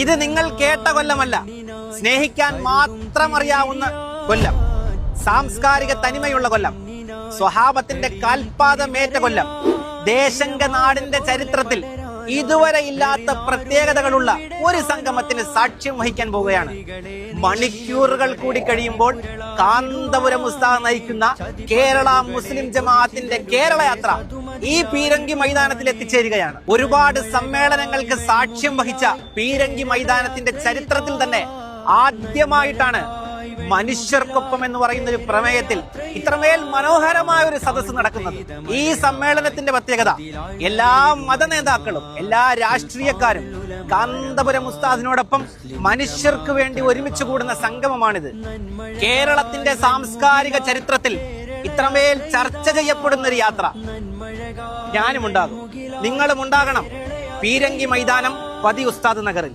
ഇത് നിങ്ങൾ കേട്ട കൊല്ലമല്ല, സ്നേഹിക്കാൻ മാത്രം അറിയാവുന്ന കൊല്ലം, സാംസ്കാരിക തനിമയുള്ള കൊല്ലം, സ്വഹാബത്തിന്റെ കാൽപാദമേറ്റ കൊല്ലം, ദേശംഗ നാടിന്റെ ചരിത്രത്തിൽ ഇതുവരെ ഇല്ലാത്ത പ്രത്യേകതകളുള്ള ഒരു സംഗമത്തിന് സാക്ഷ്യം വഹിക്കാൻ പോവുകയാണ്. മണിക്കൂറുകൾ കൂടി കഴിയുമ്പോൾ കാന്തപുരം ഉസ്താദ് നയിക്കുന്ന കേരള മുസ്ലിം ജമാഅത്തിന്റെ കേരള യാത്ര ഈ പീരങ്കി മൈതാനത്തിൽ എത്തിച്ചേരുകയാണ്. ഒരുപാട് സമ്മേളനങ്ങൾക്ക് സാക്ഷ്യം വഹിച്ച പീരങ്കി മൈതാനത്തിന്റെ ചരിത്രത്തിൽ തന്നെ ആദ്യമായിട്ടാണ് മനുഷ്യർക്കൊപ്പം എന്ന് പറയുന്ന ഒരു പ്രമേയത്തിൽ ഇത്രമേൽ മനോഹരമായ ഒരു സദസ്സ് നടക്കുന്നത്. ഈ സമ്മേളനത്തിന്റെ പ്രത്യേകത, എല്ലാ മത നേതാക്കളും എല്ലാ രാഷ്ട്രീയക്കാരും കാന്തപുരം ഉസ്താദിനോടൊപ്പം മനുഷ്യർക്ക് വേണ്ടി ഒരുമിച്ച് കൂടുന്ന സംഗമമാണിത്. കേരളത്തിന്റെ സാംസ്കാരിക ചരിത്രത്തിൽ ഇത്രമേൽ ചർച്ച ചെയ്യപ്പെടുന്ന ഒരു യാത്ര ഞാനും ഉണ്ടാകും, നിങ്ങളും ഉണ്ടാകണം. പീരങ്കി മൈതാനം, പതി ഉസ്താദ് നഗറിൽ.